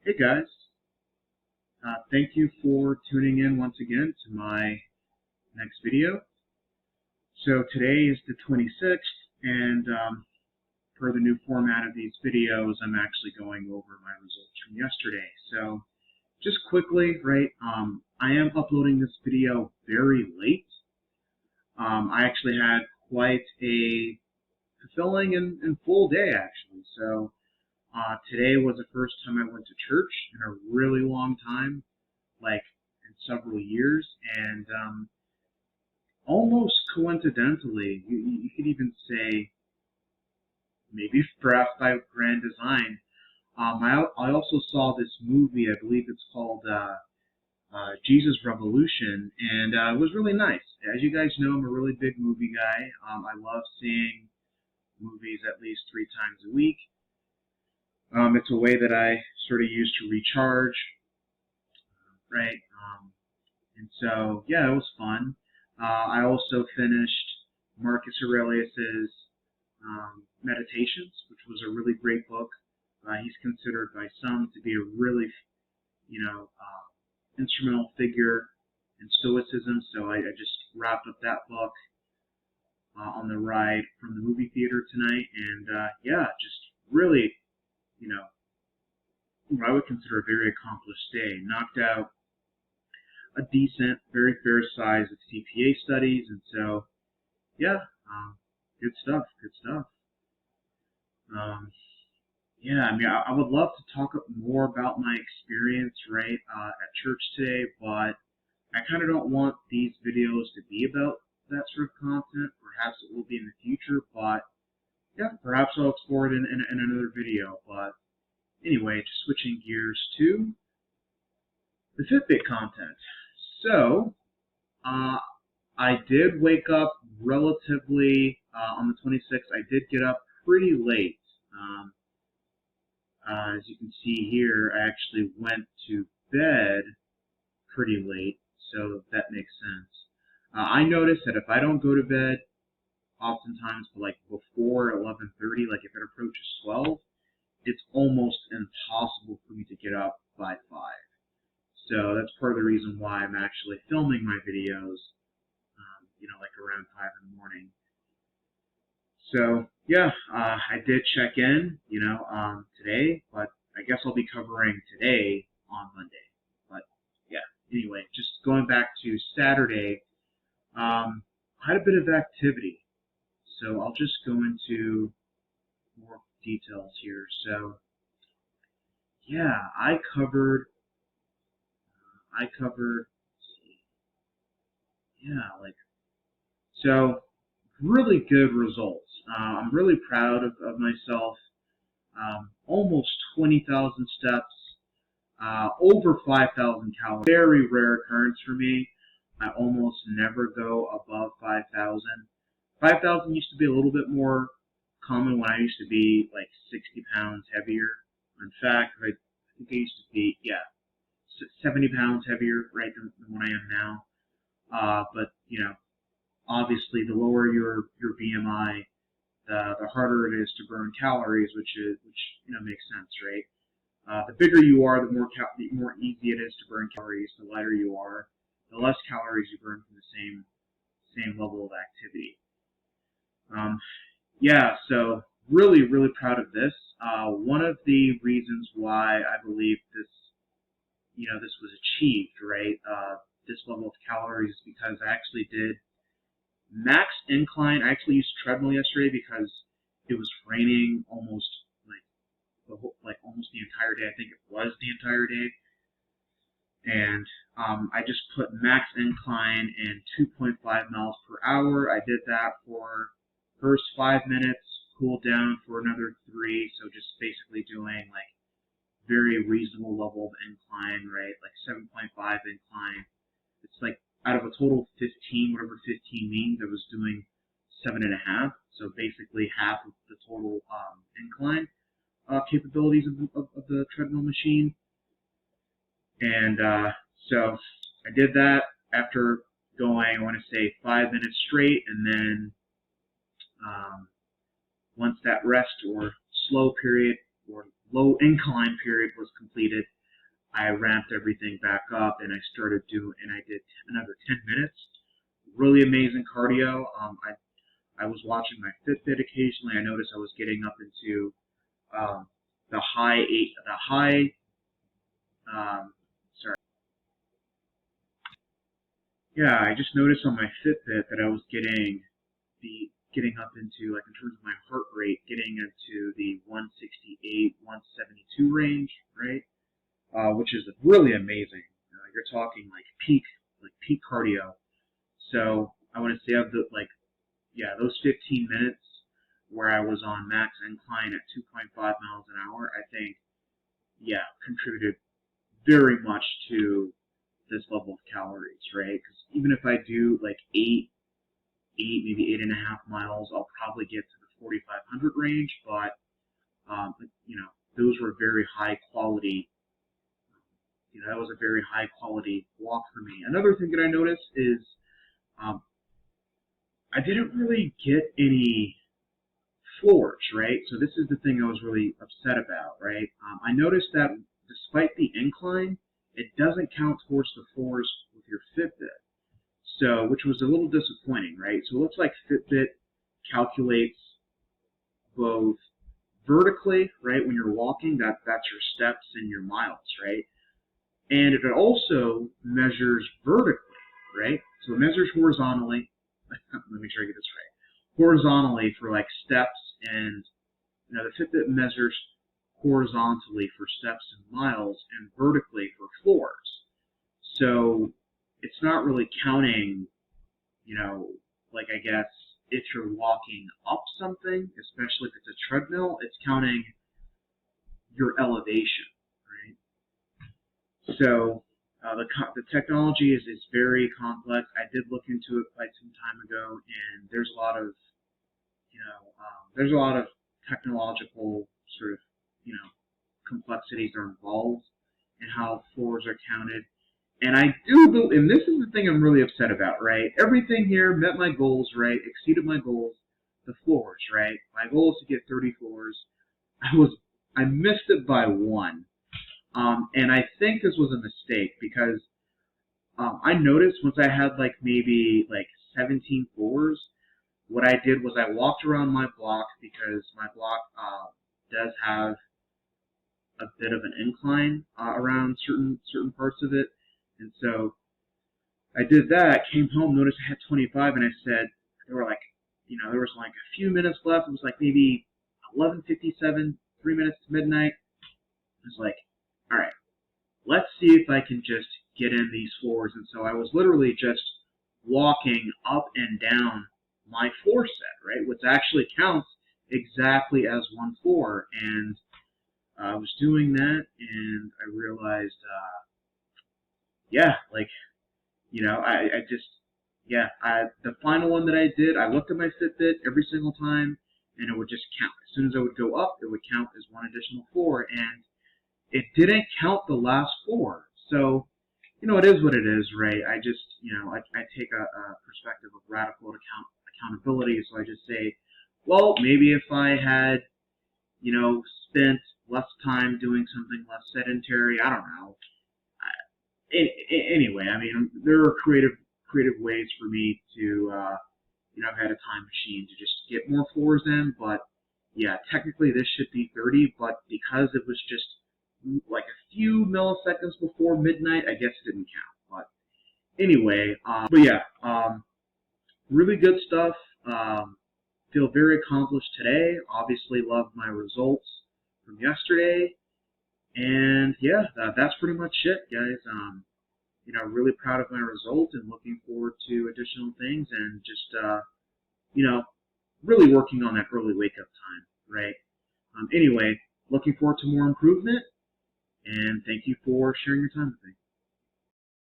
Hey guys, thank you for tuning in once again to my next video. So today is the 26th, and per the new format of these videos, I'm actually going over my results from yesterday. So just quickly, right, I am uploading this video very late. I actually had quite a fulfilling and full day, actually. So today was the first time I went to church in a really long time, like in several years, and almost coincidentally, you could even say, maybe perhaps by grand design, I also saw this movie, I believe it's called Jesus Revolution, and it was really nice. As you guys know, I'm a really big movie guy. I love seeing movies at least 3 times a week. It's a way that I sort of use to recharge, right? And so, yeah, it was fun. I also finished Marcus Aurelius's Meditations, which was a really great book. He's considered by some to be a really, instrumental figure in Stoicism. So I just wrapped up that book on the ride from the movie theater tonight, and yeah, just really, what I would consider a very accomplished day. Knocked out a decent, very fair size of CPA studies, and so, yeah, good stuff, good stuff. Yeah, I mean, I would love to talk more about my experience, right, at church today, but I kind of don't want these videos to be about that sort of content. Perhaps it will be in the future, but yeah, perhaps I'll explore it in another video. But anyway, just switching gears to the Fitbit content. So, I did wake up relatively, on the 26th, I did get up pretty late. As you can see here, I actually went to bed pretty late, so that makes sense. I noticed that if I don't go to bed, oftentimes like before 11:30, like if it approaches 12, it's almost impossible for me to get up by 5. So that's part of the reason why I'm actually filming my videos, like around 5 in the morning. So yeah, I did check in, today, but I guess I'll be covering today on Monday. But yeah, anyway, just going back to Saturday, I had a bit of activity, so I'll just go into more details here. So yeah, I covered, so really good results. I'm really proud of myself. Almost 20,000 steps, over 5,000 calories. Very rare occurrence for me. I almost never go above 5,000. 5,000 used to be a little bit more common when I used to be like 60 pounds heavier. In fact, I think I used to be, 70 pounds heavier, right, than what I am now. But, obviously the lower your BMI, the harder it is to burn calories, which makes sense, right? The bigger you are, the more easy it is to burn calories. The lighter you are, the less calories you burn from the same level of activity. Yeah, so really, really proud of this. One of the reasons why I believe this was achieved, right? This level of calories is because I actually did max incline. I actually used treadmill yesterday because it was raining almost almost the entire day. I think it was the entire day. And I just put max incline in 2.5 miles per hour. I did that for first 5 minutes, cooled down for another 3. So just basically doing like very reasonable level of incline, right? Like 7.5 incline. It's like out of a total of 15, whatever 15 means, I was doing 7.5. So basically half of the total incline capabilities of the treadmill machine. And so I did that after going, I want to say 5 minutes straight, and then once that rest or slow period or low incline period was completed, I ramped everything back up and I did another 10 minutes. Really amazing cardio. I was watching my Fitbit occasionally. I noticed I was getting up into the high, sorry. Yeah, I just noticed on my Fitbit that I was getting up into, like, in terms of my heart rate, getting into the 168, 172 range, right? Which is really amazing. You're talking like peak cardio. So I want to say those 15 minutes where I was on max incline at 2.5 miles an hour, I think, contributed very much to this level of calories, right? Because even if I do like maybe 8.5 miles, I'll probably get to the 4,500 range, but those were very high quality. That was a very high quality walk for me. Another thing that I noticed is I didn't really get any floors, right? So this is the thing I was really upset about, right? I noticed that despite the incline, it doesn't count towards the floors with your Fitbit. So, which was a little disappointing, right? So it looks like Fitbit calculates both vertically, right, when you're walking, that's your steps and your miles, right? And it also measures vertically, right? So it measures horizontally. Let me make sure I get this right. Horizontally for like steps, and the Fitbit measures horizontally for steps and miles, and vertically for floors. So it's not really counting, like, I guess if you're walking up something, especially if it's a treadmill, it's counting your elevation, right? So the technology is very complex. I did look into it quite some time ago, and there's a lot of technological sort of complexities are involved in how floors are counted. And I do, and this is the thing I'm really upset about, right? Everything here met my goals, right? Exceeded my goals. The floors, right? My goal is to get 30 floors. I missed it by one. And I think this was a mistake because I noticed once I had maybe 17 floors, what I did was I walked around my block because my block does have a bit of an incline around certain parts of it. And so I did that, came home, noticed I had 25, and I said, there was a few minutes left. It was maybe 11:57, 3 minutes to midnight. I was like, all right, let's see if I can just get in these floors. And so I was literally just walking up and down my floor set, right, which actually counts exactly as one floor. And I was doing that, and I realized, the final one that I did, I looked at my Fitbit every single time, and it would just count. As soon as I would go up, it would count as one additional floor, and it didn't count the last floor. So, it is what it is, right? I just, I take a perspective of radical accountability, so I just say, well, maybe if I had, spent less time doing something less sedentary, I don't know. Anyway, I mean, there are creative ways for me to, I've had a time machine to just get more floors in, but yeah, technically this should be 30, but because it was just like a few milliseconds before midnight, I guess it didn't count. But anyway, really good stuff. Feel very accomplished today. Obviously loved my results from yesterday. And yeah, that's pretty much it, guys. Really proud of my result and looking forward to additional things and just, really working on that early wake-up time, right? Anyway, looking forward to more improvement, and thank you for sharing your time with me.